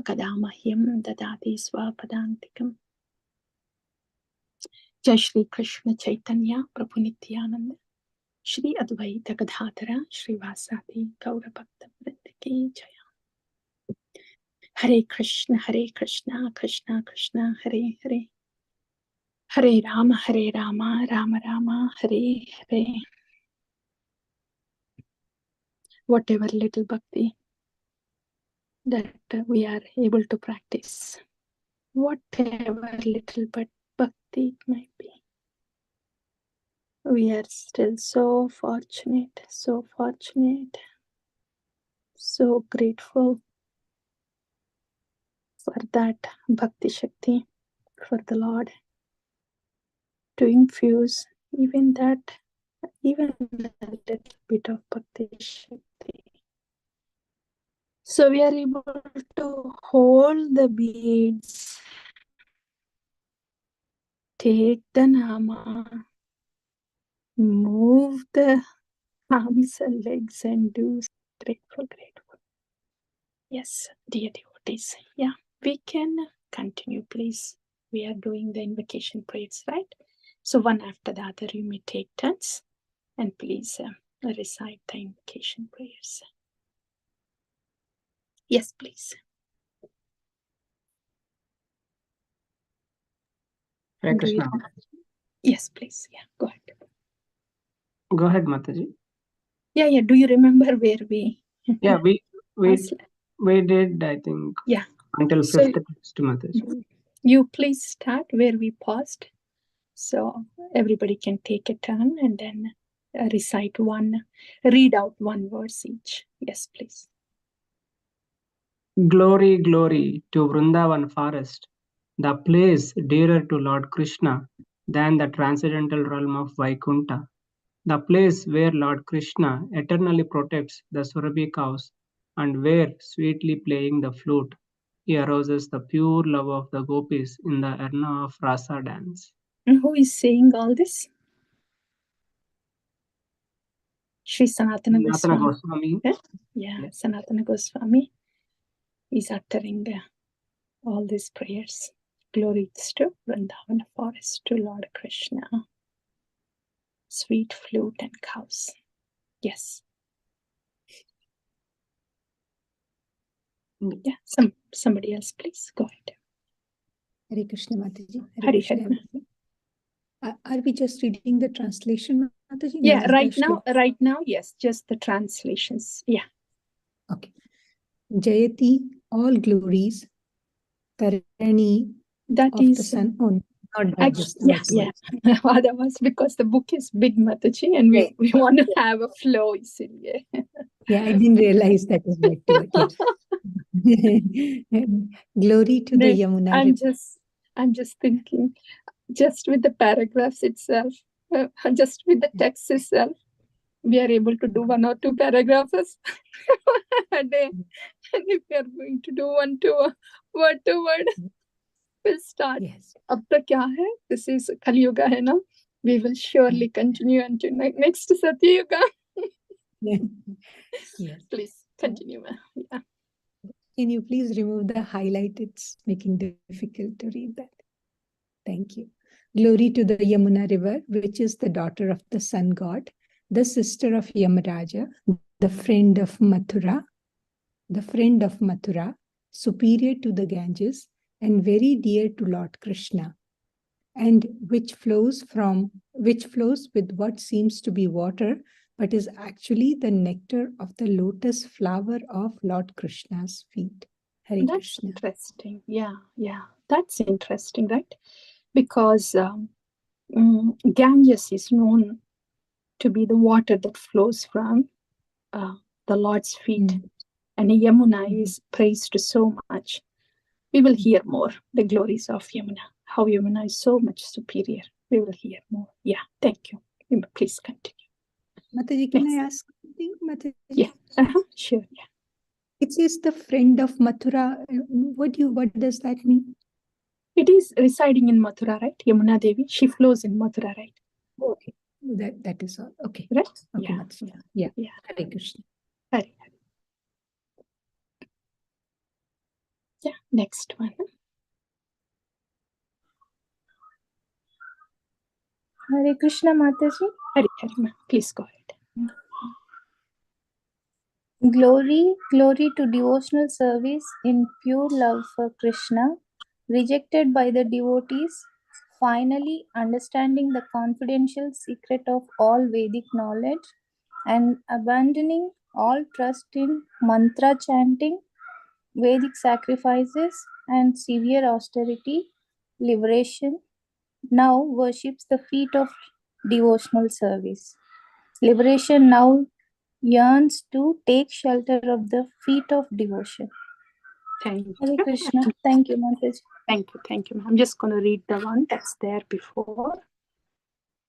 Kadamahyam Dadati Swapadantikam. Jai Shri Krishna Chaitanya Prabhu Nityananda Shri Advaita Gadadhara Shri Vasadi Gaura Bhakta Vrindaki Jaya. Hare Krishna Krishna Krishna Hare Hare, Hare Rama Rama Rama Hare Hare. Whatever little bhakti that we are able to practice, whatever little but bhakti it might be, we are still so fortunate, so grateful for that bhakti shakti, for the Lord to infuse even a little bit of bhakti shakti. So we are able to hold the beads, take the nama, move the arms and legs and do grateful. Yes, dear devotees. Yeah, we can continue, please. We are doing the invocation prayers, right? So one after the other, you may take turns and please recite the invocation prayers. Yes, please. Hare Krishna. Yes, please. Yeah, go ahead. Go ahead, Mataji. Yeah. Do you remember where we? Yeah, we did, I think. Yeah. Until 5th text, Mataji. You please start where we paused, so everybody can take a turn and then read out one verse each. Yes, please. Glory, glory to Vrindavan forest, the place dearer to Lord Krishna than the transcendental realm of Vaikunta, the place where Lord Krishna eternally protects the Surabhi cows and where, sweetly playing the flute, he arouses the pure love of the gopis in the arena of Rasa dance. And who is saying all this? Sri Sanatana Goswami. Yeah, yes. Sanatana Goswami is uttering all these prayers. Glory to Vrindavan forest, to Lord Krishna, sweet flute and cows. Yes. Yeah, somebody else, please go ahead. Hare Krishna, Mataji. Hare Krishna. Are we just reading the translation, Mataji? Yeah, right now, yes, just the translations. Yeah. Okay. Jayati, all glories, Tarani, that of is the sun. Oh, not that. Actually, yeah. Otherwise, because the book is big, Mataji, and we want to have a flow. Yeah, I didn't realize that is back to it. Yes. Glory to the Yamuna. I'm just thinking, just with the paragraphs itself, just with the text itself, we are able to do 1 or 2 paragraphs a day. And if we are going to do 1 to word to word, we'll start. Yes. Ab tak kya hai? This is Kali Yuga hai na? We will surely continue until next Satya Yuga. Yes. Please continue. Yeah. Can you please remove the highlight? It's making it difficult to read that. Thank you. Glory to the Yamuna river, which is the daughter of the sun god, the sister of Yamaraja, the friend of Mathura, superior to the Ganges, and very dear to Lord Krishna, and which flows with what seems to be water, but is actually the nectar of the lotus flower of Lord Krishna's feet. Hare That's Krishna. interesting. Yeah. That's interesting, right? Because Ganges is known to be the water that flows from the Lord's feet. And Yamuna is praised so much. We will hear more the glories of Yamuna, how Yamuna is so much superior. We will hear more. Yeah, thank you. Please continue. Mataji, can I ask something, Mataji? Yeah, sure. Yeah. It says the friend of Mathura. What does that mean? It is residing in Mathura, right? Yamuna Devi. She flows in Mathura, right? Okay. That is all. Okay. Right? Okay, Yeah. Hare Krishna. Hare. Yeah, next one. Hare Krishna Mataji. Hare Hare, please go ahead. Glory, glory to devotional service in pure love for Krishna, rejected by the devotees, finally understanding the confidential secret of all Vedic knowledge and abandoning all trust in mantra chanting, Vedic sacrifices, and severe austerity, liberation, now worships the feet of devotional service. Liberation now yearns to take shelter of the feet of devotion. Thank Hare you. Krishna. Thank you, Mataji. Thank you. I'm just going to read the one that's there before.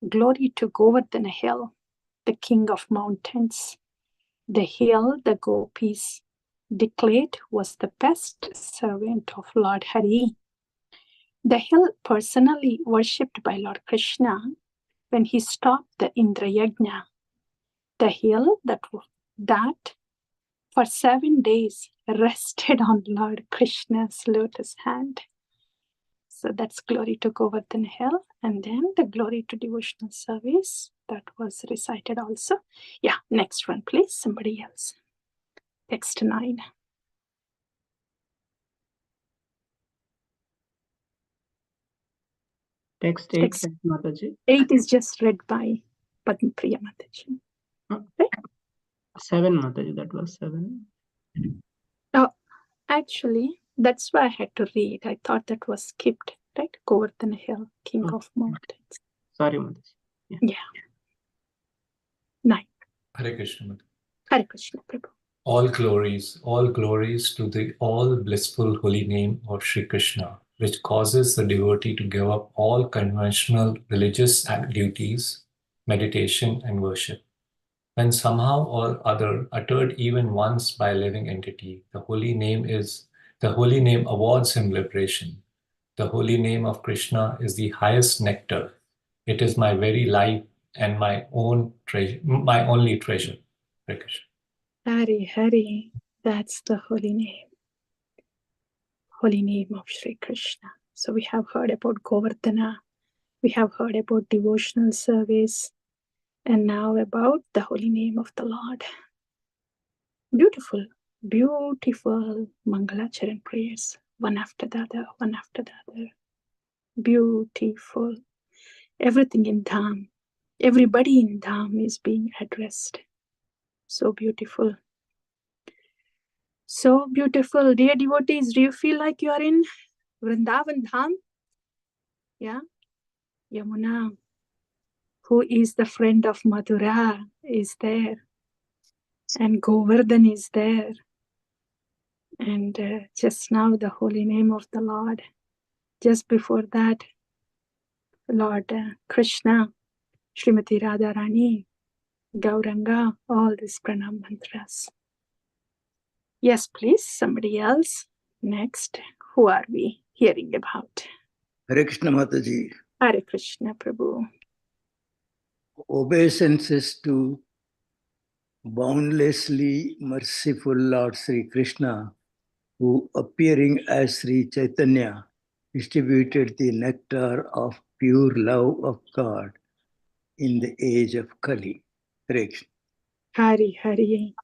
Glory to Govardhana Hill, the king of mountains. The hill the gopis declared was the best servant of Lord Hari. The hill personally worshipped by Lord Krishna when he stopped the Indra Yajna. The hill that for 7 days rested on Lord Krishna's lotus hand. So that's glory to Govardhana Hill. And then the glory to devotional service that was recited also. Yeah, next one, please. Somebody else. Text 9. Text 8, Mataji. 8 is just read by Padma Priya Mataji. Right? 7, Mataji, that was 7. Oh, actually, that's why I had to read. I thought that was skipped, right? Govardhana Hill, king of mountains. Sorry, Mataji. Yeah. 9. Hare Krishna. Hare Krishna, Prabhu. All glories to the all blissful holy name of Sri Krishna, which causes the devotee to give up all conventional religious duties, meditation, and worship. When somehow or other uttered even once by a living entity, the holy name awards him liberation. The holy name of Krishna is the highest nectar. It is my very life and my own treasure, my only treasure. Hare Krishna. Hari, that's the holy name of Sri Krishna. So we have heard about Govardhana, we have heard about devotional service, and now about the holy name of the Lord. Beautiful Mangalacharan prayers, one after the other. Beautiful. Everything in Dham, everybody in Dham is being addressed. So beautiful. So beautiful. Dear devotees, do you feel like you are in Vrindavan Dham? Yeah. Yamuna, who is the friend of Madhura, is there. And Govardhan is there. And just now the holy name of the Lord. Just before that, Lord Krishna, Srimati Radharani, Gauranga, all these pranam mantras. Yes, please, somebody else. Next, who are we hearing about? Hare Krishna Mataji. Hare Krishna Prabhu. Obeisances to boundlessly merciful Lord Sri Krishna, who appearing as Sri Chaitanya, distributed the nectar of pure love of God in the age of Kali. Hare Krishna. Hari.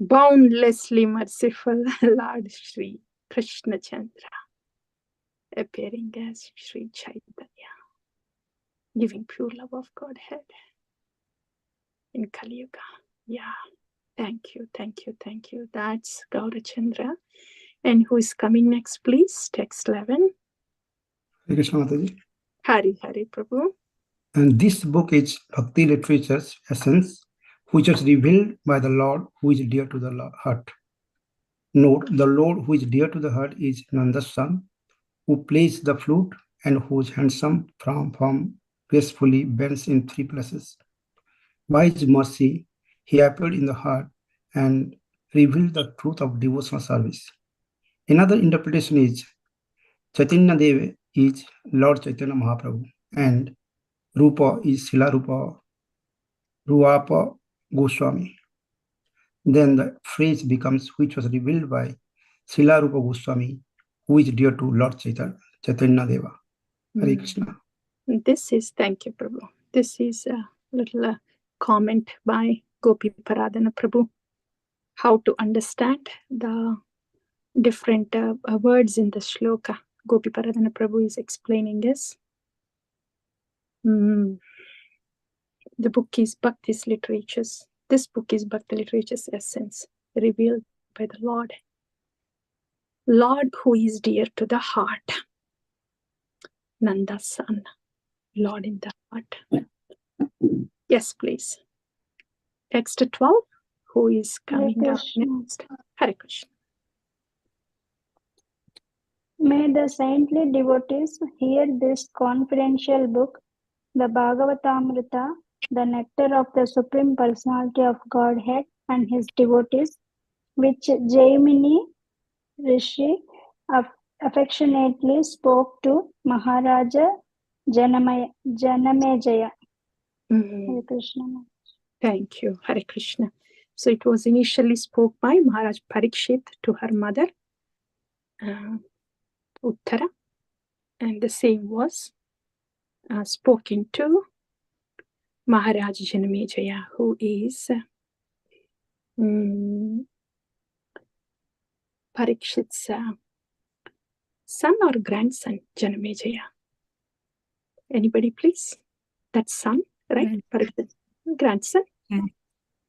Boundlessly merciful Lord Sri Krishna Chandra, appearing as Sri Chaitanya, giving pure love of Godhead in Kali Yuga. Yeah, thank you. That's Gaurachandra. And who is coming next, please? Text 11. Hare Krishna Mataji. Hari Prabhu. And this book is Bhakti literature's essence, which is revealed by the Lord who is dear to the heart. Note, the Lord who is dear to the heart is Nanda's son, who plays the flute and whose handsome form gracefully bends in 3 places. By his mercy, he appeared in the heart and revealed the truth of devotional service. Another interpretation is Chaitanya Devi is Lord Chaitanya Mahaprabhu and Rupa is Srila Ruapa Goswami. Then the phrase becomes which was revealed by Srila Rupa Goswami who is dear to Lord Chaitanya Deva. Hare Krishna. This is, thank you, Prabhu. This is a little comment by Gopi Paradana Prabhu. How to understand the different words in the shloka. Gopi Paradana Prabhu is explaining this. The book is Bhakti's Literatures. This book is Bhakti Literature's essence, revealed by the Lord. Lord who is dear to the heart. Nanda's son. Lord in the heart. Yes, please. Text 12. Who is coming up next? Hare Krishna. May the saintly devotees hear this confidential book, the Bhagavatamrta, the nectar of the Supreme Personality of Godhead and his devotees, which Jaimini Rishi affectionately spoke to Maharaja Janamejaya. Hare Krishna. Thank you, Hare Krishna. So it was initially spoke by Maharaj Parikshit to her mother, Uttara, and the same was spoken to Maharaj Janamejaya, who is Parikshit's son or grandson, Janamejaya. Anybody, please? That's son, right? Parikshit. Grandson? Yeah.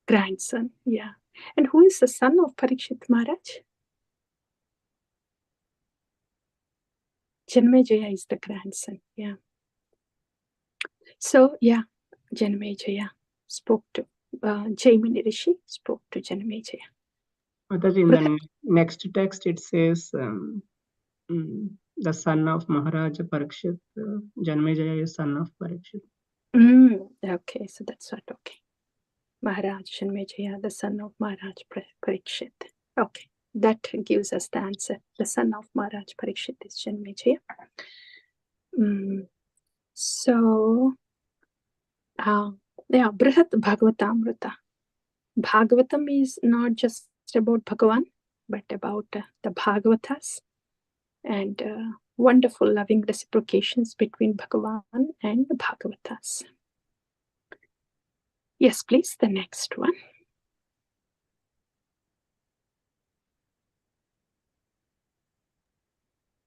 Grandson, yeah. And who is the son of Parikshit Maharaj? Janamejaya is the grandson, yeah. So, yeah, Janamejaya spoke to, Jaimini Rishi spoke to Janamejaya. Mataji, in the next text it says, the son of Maharaja Parikshit, Janamejaya is son of Parikshit. Okay, so that's what, okay. Maharaj Janamejaya, the son of Maharaj Parikshit. Okay, that gives us the answer. The son of Maharaj Parikshit is Janamejaya. So, yeah, Brhad Bhagavatamrta. Bhagavatam is not just about Bhagavan, but about the Bhagavatas and wonderful loving reciprocations between Bhagavan and the Bhagavatas. Yes, please, the next one.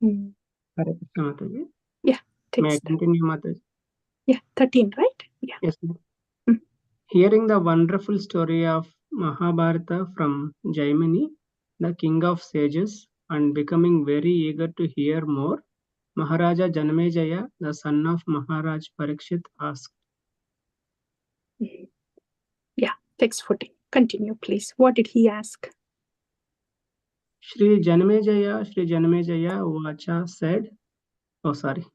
Hare Krishna, Mataji. Yeah, may I continue, Mataji? Yeah, 13, right? Yeah. Yes. Hearing the wonderful story of Mahabharata from Jaimini, the king of sages, and becoming very eager to hear more, Maharaja Janamejaya, the son of Maharaj Parikshit, asked. Yeah, text 14. Continue, please. What did he ask? Shri Janamejaya Vacha said, oh sorry.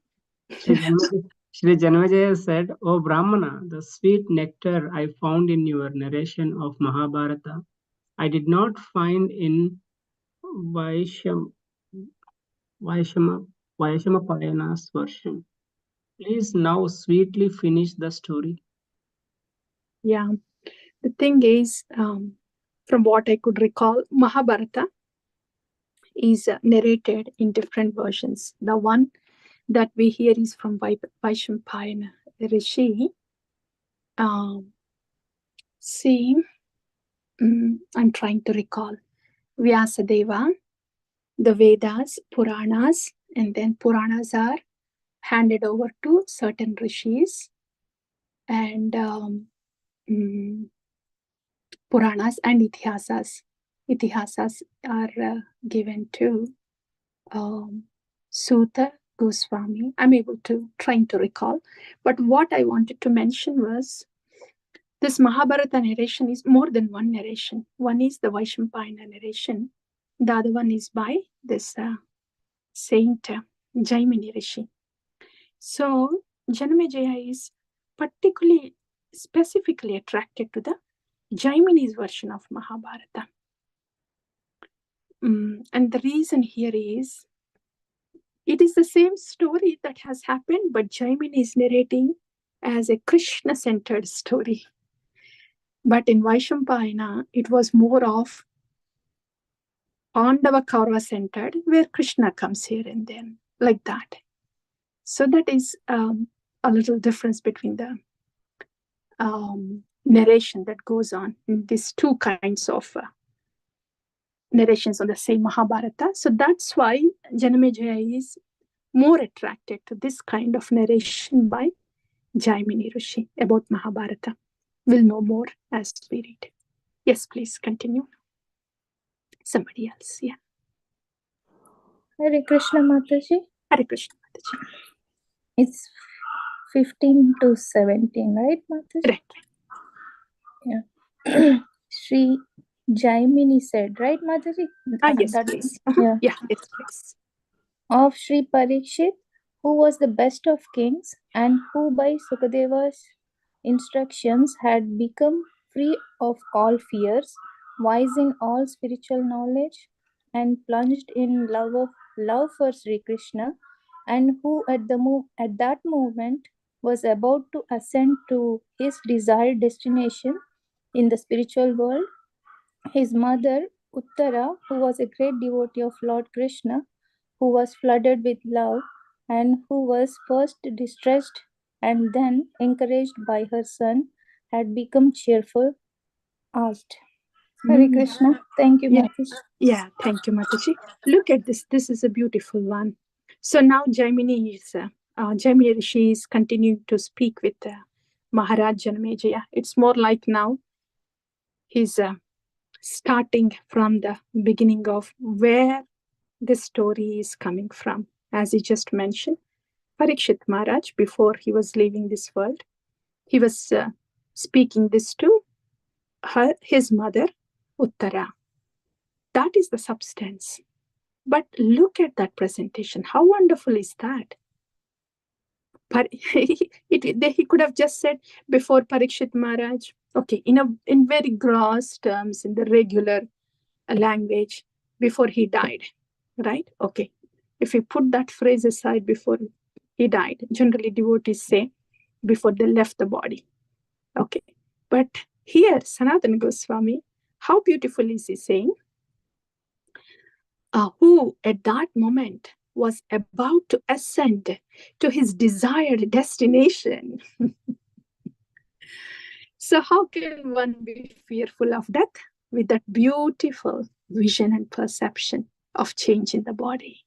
Shri Janamejaya said, O Brahmana, the sweet nectar I found in your narration of Mahabharata, I did not find in Vaishamapayana's version. Please now sweetly finish the story. Yeah, the thing is, from what I could recall, Mahabharata is narrated in different versions. The one that we hear is from Vaishampayana Rishi. See, I'm trying to recall. Vyasadeva, the Vedas, Puranas, and then Puranas are handed over to certain rishis, and Puranas and Itihasas. Itihasas are given to Suta Goswami. I'm trying to recall. But what I wanted to mention was this Mahabharata narration is more than one narration. One is the Vaishampayana narration. The other one is by this saint Jaimini Rishi. So Janamejaya is specifically attracted to the Jaimini's version of Mahabharata. And the reason here is, it is the same story that has happened, but Jaimini is narrating as a Krishna-centered story. But in Vaishampayana, it was more of Pandava Kaurava centered, where Krishna comes here and then, like that. So that is a little difference between the narration that goes on in these two kinds of narrations on the same Mahabharata. So that's why Janamejaya is more attracted to this kind of narration by Jaimini Rishi about Mahabharata. We'll know more as we read. Yes, please continue. Somebody else, yeah. Hare Krishna Mataji. Hare Krishna Mataji. It's 15 to 17, right, Mataji? Right. Yeah. Sri Jaimini said, right, Mataji? Yes, please. Yeah. Yeah, yes, please. Of Sri Parikshit, who was the best of kings and who by Sukadeva's instructions had become free of all fears, wise in all spiritual knowledge, and plunged in love for Sri Krishna, and who at that moment was about to ascend to his desired destination in the spiritual world. His mother, Uttara, who was a great devotee of Lord Krishna, who was flooded with love and who was first distressed and then encouraged by her son, had become cheerful, asked. Hare Krishna. Thank you, Yeah. Mataji. Yeah, thank you, Mataji. Look at this. This is a beautiful one. So now Jaimini Rishi is continuing to speak with Maharaj Janamejaya. It's more like now he's starting from the beginning of where this story is coming from. As he just mentioned, Parikshit Maharaj, before he was leaving this world, he was speaking this to his mother, Uttara. That is the substance. But look at that presentation. How wonderful is that? He could have just said before Parikshit Maharaj, okay, in very gross terms, in the regular language, before he died, right? Okay. If we put that phrase aside, before he died, generally devotees say before they left the body. Okay. But here, Sanatana Goswami, how beautiful is he saying? Who at that moment was about to ascend to his desired destination. So how can one be fearful of death with that beautiful vision and perception of change in the body?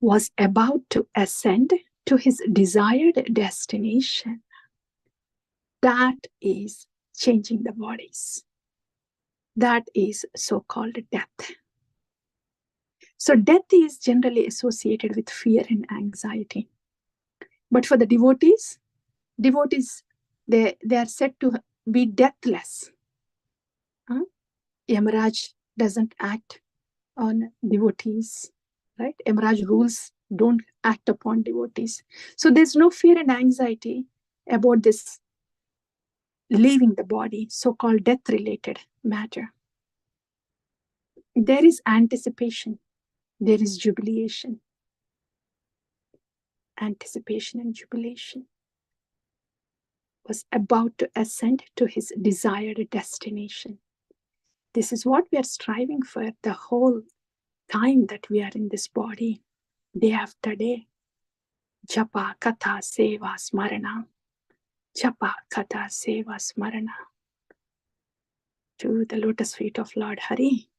Was about to ascend to his desired destination. That is changing the bodies. That is so-called death. So death is generally associated with fear and anxiety. But for the devotees, they are said to be deathless. Yamaraj doesn't act on devotees, right? Yamaraj rules don't act upon devotees. So there's no fear and anxiety about this leaving the body, so-called death-related matter. There is anticipation. There is jubilation. Anticipation and jubilation. Was about to ascend to his desired destination. This is what we are striving for the whole time that we are in this body, day after day. Japa, Katha, Seva, Smarana. Japa, Katha, Seva, Smarana. To the lotus feet of Lord Hari.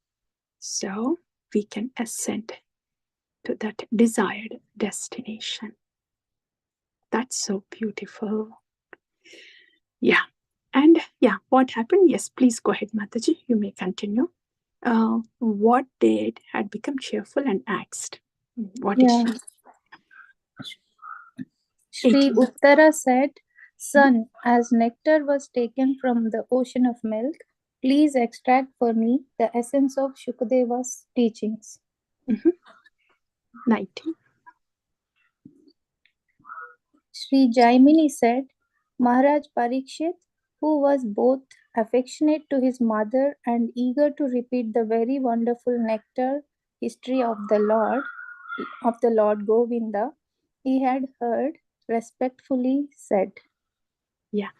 So we can ascend to that desired destination. That's so beautiful. Yeah. And yeah, what happened? Yes, please go ahead, Mataji. You may continue. What did had become cheerful and asked? What is she? Sri Uttara said, "Son, as nectar was taken from the ocean of milk, please extract for me the essence of Shukadeva's teachings." 19. Sri Jaimini said, Maharaj Parikshit, who was both affectionate to his mother and eager to repeat the very wonderful nectar history of the Lord Govinda, he had heard, respectfully said. Yeah.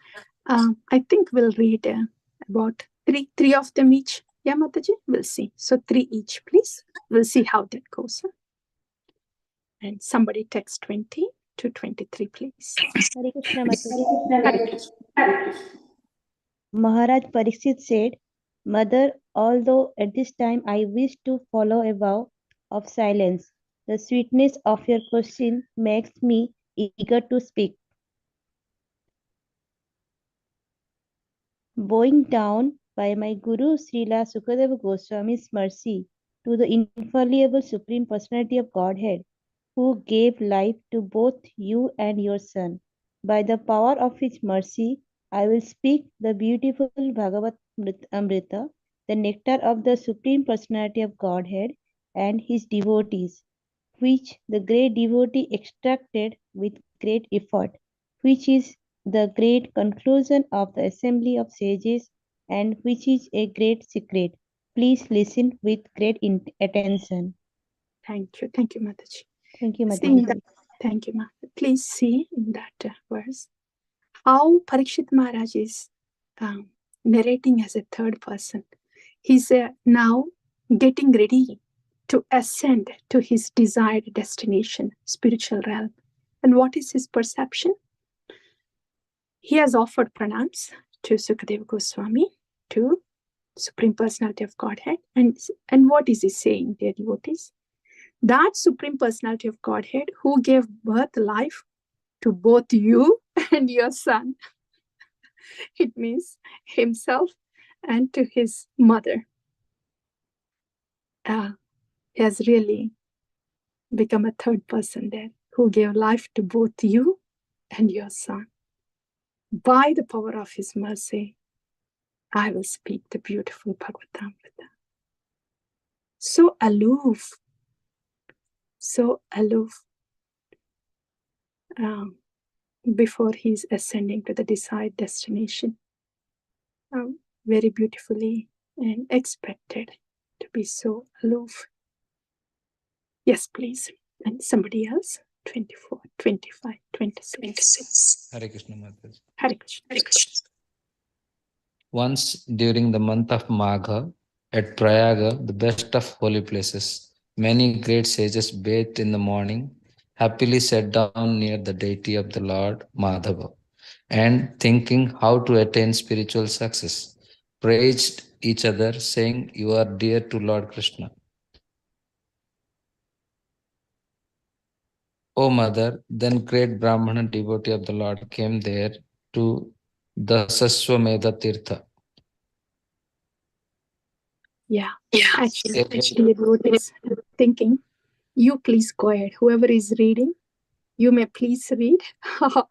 I think we'll read about three of them each. Yeah, Mataji, we'll see. So 3 each, please. We'll see how that goes. And somebody text 20 to 23, please. Hare Krishna, Mataji. Maharaj Parikshit said, Mother, although at this time I wish to follow a vow of silence, the sweetness of your question makes me eager to speak. Bowing down by my Guru Srila Sukadeva Goswami's mercy to the infallible Supreme Personality of Godhead, who gave life to both you and your son. By the power of his mercy, I will speak the beautiful Bhagavatamrta, the nectar of the Supreme Personality of Godhead and his devotees, which the great devotee extracted with great effort, which is the great conclusion of the assembly of sages and which is a great secret. Please listen with great attention. Thank you. Thank you, Mataji. Thank you, See in Mataji. that, thank you, Mataji. Please see in that verse how Parikshit Maharaj is narrating as a third person. He's now getting ready to ascend to his desired destination, spiritual realm. And what is his perception? He has offered pranams to Sukadeva Goswami, to Supreme Personality of Godhead. And what is he saying, dear devotees? That Supreme Personality of Godhead who gave birth, life to both you and your son. It means himself and to his mother. Has really become a third person there who gave life to both you and your son. By the power of his mercy, I will speak the beautiful Bhagavatamrta. So aloof, before he's ascending to the desired destination. Very beautifully and expected to be so aloof. Yes, please. And somebody else? 24, 25, 26. Hare Krishna Mataji. Hare Krishna. Hare Krishna. Once during the month of Magha, at Prayaga, the best of holy places, many great sages bathed in the morning, happily sat down near the deity of the Lord Madhava, and thinking how to attain spiritual success, praised each other, saying, "You are dear to Lord Krishna." O Mother, then great Brahmana devotee of the Lord came there to Dasaswamedha Tirtha. Yeah. Actually, what is thinking, you please go ahead. Whoever is reading, you may please read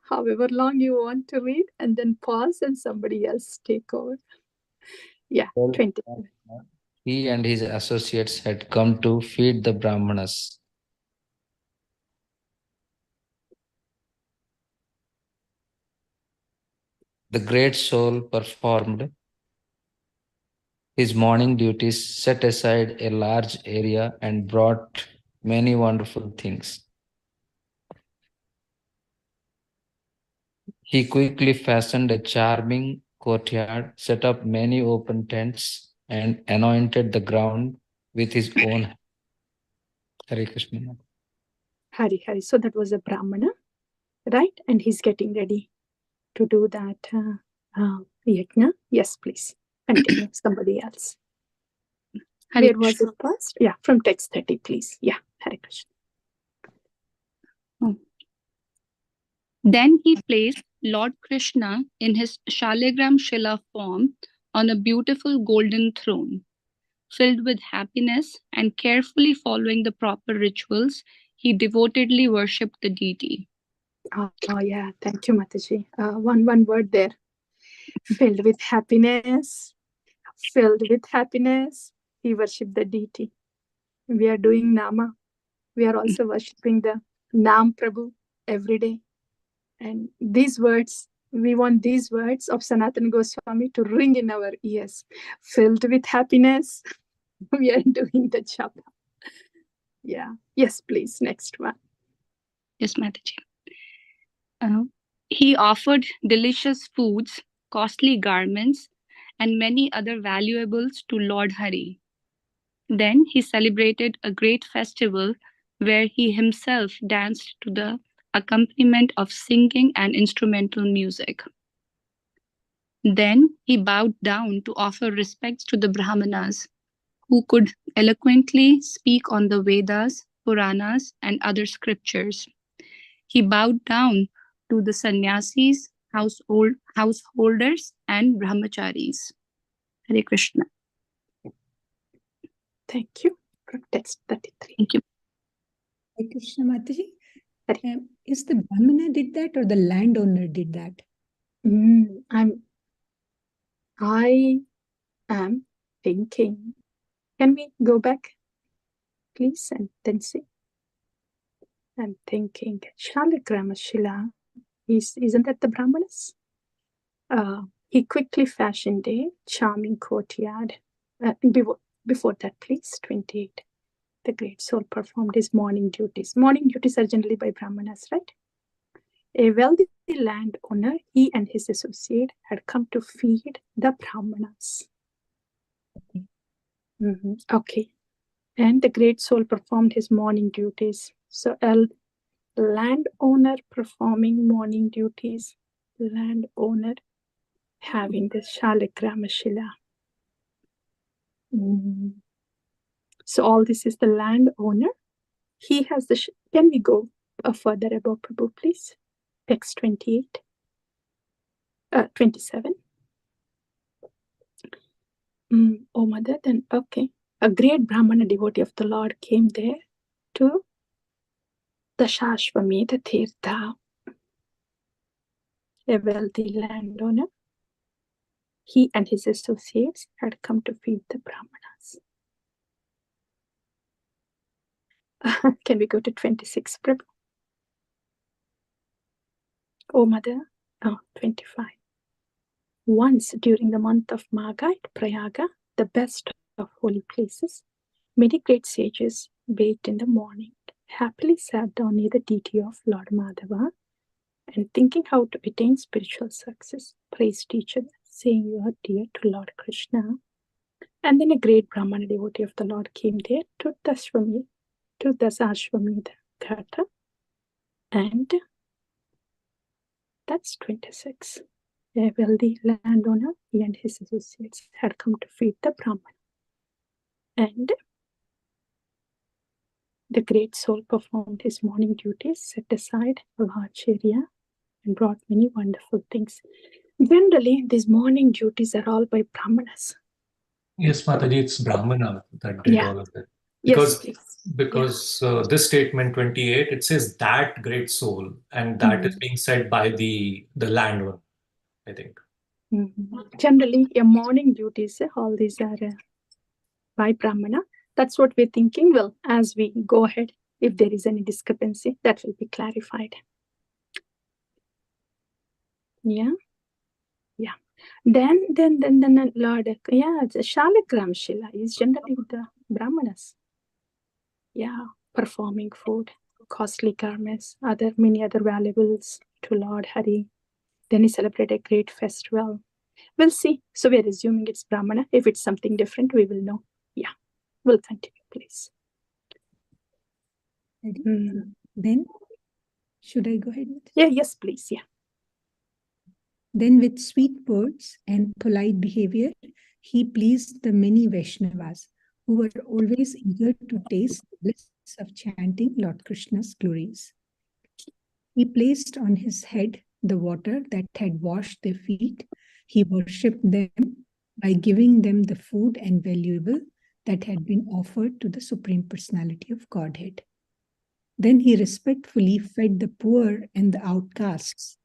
however long you want to read, and then pause and somebody else take over. Yeah, 20. He and his associates had come to feed the Brahmanas. The great soul performed his morning duties, set aside a large area, and brought many wonderful things. He quickly fastened a charming courtyard, set up many open tents, and anointed the ground with his own hand. Hare Krishna. Hari. So that was a Brahmana, right? And he's getting ready to do that yajna. Yes, please. Continue. Somebody else. Where was it first? Yeah, from text 30, please. Yeah, Hare Krishna. Then he placed Lord Krishna in his Shaligram Shila form on a beautiful golden throne. Filled with happiness and carefully following the proper rituals, he devotedly worshipped the deity. Oh yeah, thank you, Mataji. One word there. Filled with happiness. Filled with happiness, he worshipped the deity. We are doing Nama. We are also worshipping the Nam Prabhu every day. And these words, we want these words of Sanatana Goswami to ring in our ears. Filled with happiness, we are doing the japa. Yeah. Yes, please. Next one. Yes, Mataji. He offered delicious foods, costly garments, and many other valuables to Lord Hari. Then he celebrated a great festival where he himself danced to the accompaniment of singing and instrumental music. Then he bowed down to offer respects to the Brahmanas, who could eloquently speak on the Vedas, Puranas, and other scriptures. He bowed down to the sannyasis, householders, and brahmacharis. Hare Krishna. Thank you for text 33. Thank you. Hare Krishna Mataji. Is the Brahmana did that or the landowner did that? I am thinking. Can we go back, please, and then see? I'm thinking. Shaligrama Shila, isn't that the Brahmanas? He quickly fashioned a charming courtyard. Before that, please, 28. The great soul performed his morning duties. Morning duties are generally by Brahmanas, right? A wealthy landowner, he and his associate had come to feed the Brahmanas. Okay. And the great soul performed his morning duties. So a landowner performing morning duties, landowner having the Shaligrama Shila. So all this is the landowner. He has the... Can we go further above, Prabhu, please? Text 28. 27. Oh, Mother, then, okay. A great Brahmana devotee of the Lord came there to the Shashvamedha Tirtha, a wealthy landowner. He and his associates had come to feed the Brahmanas. Can we go to 26, Prabhu? Oh, Mother, 25. Once during the month of Magha at Prayaga, the best of holy places, many great sages bathed in the morning, happily sat down near the deity of Lord Madhava, and thinking how to attain spiritual success, praised each other, saying, "You are dear to Lord Krishna." And then a great Brahmana devotee of the Lord came there to Dasashvamedha Ghatha, and that's 26. A wealthy landowner, he and his associates had come to feed the Brahman. And the great soul performed his morning duties, set aside a large area, and brought many wonderful things. Generally, these morning duties are all by Brahmanas. Yes, Mataji, it's Brahmana that did all of it. Because this statement 28, it says that great soul, and that is being said by the landowner, I think. Generally, your morning duties, all these are by Brahmana. That's what we're thinking. Well, as we go ahead, if there is any discrepancy, that will be clarified. Yeah. Then Lord, the Shaligram Shila is generally with the Brahmanas. Yeah, performing food, costly garments, many other valuables to Lord Hari. Then he celebrated a great festival. We'll see. So we're assuming it's Brahmana. If it's something different, we will know. Yeah, we'll continue, please. Then, should I go ahead? Yes, please. Yeah. Then with sweet words and polite behavior, he pleased the many Vaishnavas who were always eager to taste the bliss of chanting Lord Krishna's glories. He placed on his head the water that had washed their feet. He worshipped them by giving them the food and valuable that had been offered to the Supreme Personality of Godhead. Then he respectfully fed the poor and the outcasts,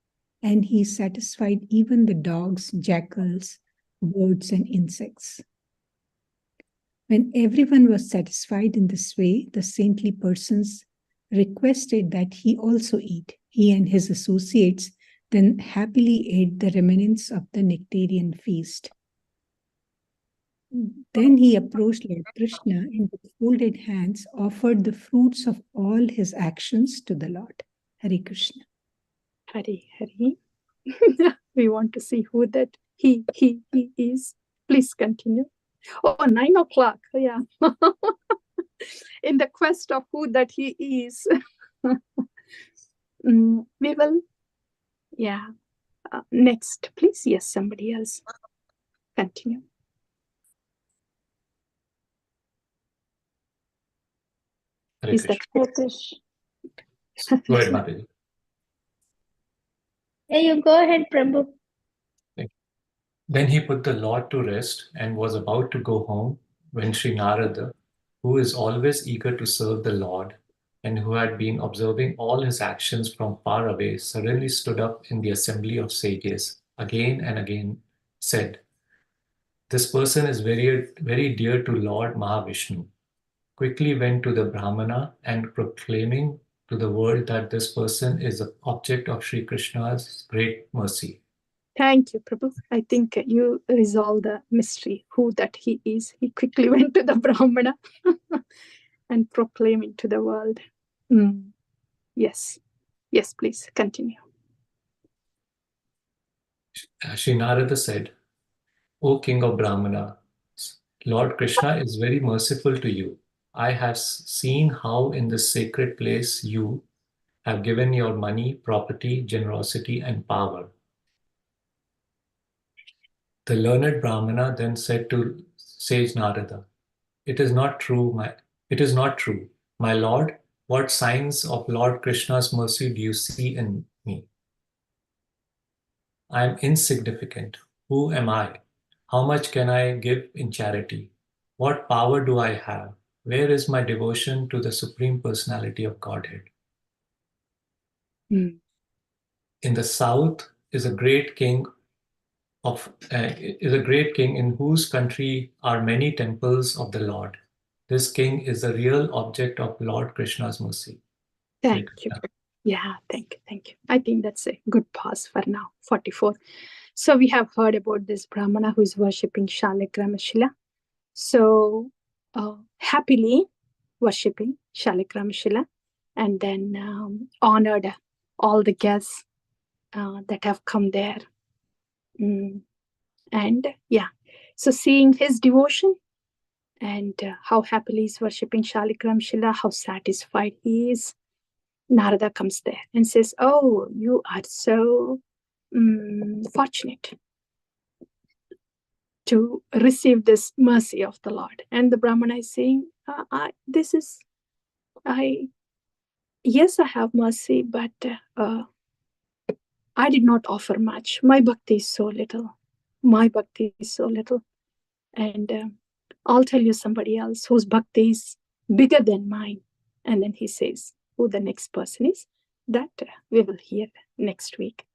and he satisfied even the dogs, jackals, birds, and insects. When everyone was satisfied in this way, the saintly persons requested that he also eat. He and his associates then happily ate the remnants of the nectarian feast. Then he approached Lord Krishna and with folded hands offered the fruits of all his actions to the Lord. Hare Krishna. Hari. We want to see who that he is. Please continue. Oh, 9 o'clock. Yeah. In the quest of who that he is. We will, yeah. Next, please. Yes, somebody else. Continue. Hare Is that Krishna. Go ahead, Mataji. Yeah, you go ahead, Prabhu. Then he put the Lord to rest and was about to go home when Sri Narada, who is always eager to serve the Lord and who had been observing all his actions from far away, suddenly stood up in the assembly of sages, again and again said, "This person is very, very dear to Lord Mahavishnu." Quickly went to the Brahmana and proclaiming to the world that this person is the object of Sri Krishna's great mercy. Thank you, Prabhu. I think you resolved the mystery, who that he is. He quickly went to the Brahmana and proclaimed to the world. Yes. Yes, please continue. Sri Narada said, "O King of Brahmana, Lord Krishna is very merciful to you. I have seen how in this sacred place you have given your money, property, generosity, and power." The learned Brahmana then said to sage Narada, It is not true, my lord. What signs of Lord Krishna's mercy do you see in me? I am insignificant. Who am I? How much can I give in charity? What power do I have? Where is my devotion to the Supreme Personality of Godhead? In the south is a great king in whose country are many temples of the Lord. This king is the real object of Lord Krishna's mercy. Thank you. Yeah, thank you. I think that's a good pause for now. 44. So we have heard about this Brahmana who is worshipping Shalikramashila. So happily worshipping Shalikramashila, and then honored all the guests that have come there. And yeah, so seeing his devotion and how happily he's worshipping Shalikramashila, how satisfied he is, Narada comes there and says, "Oh, you are so fortunate to receive this mercy of the Lord." And the Brahmana is saying, yes, I have mercy, but I did not offer much. My bhakti is so little. And I'll tell you somebody else whose bhakti is bigger than mine. And then he says who the next person is. That we will hear next week.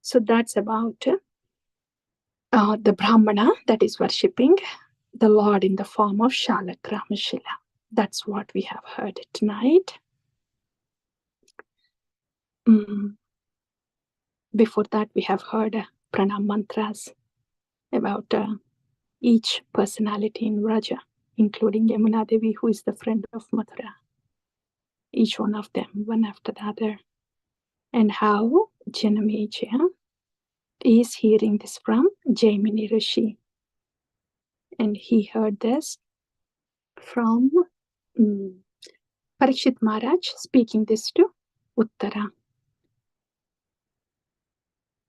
So that's about the Brahmana that is worshipping the Lord in the form of Shalikramashila. That's what we have heard tonight. Before that, we have heard pranam mantras about each personality in Vraja, including Yamuna Devi, who is the friend of Mathura. Each one of them, one after the other. And how Janameja is hearing this from Jaimini Rishi. And he heard this from Parikshit Maharaj, speaking this to Uttara.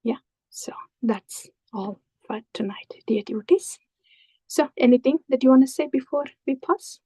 Yeah, so that's all for tonight, dear devotees. So anything that you want to say before we pause?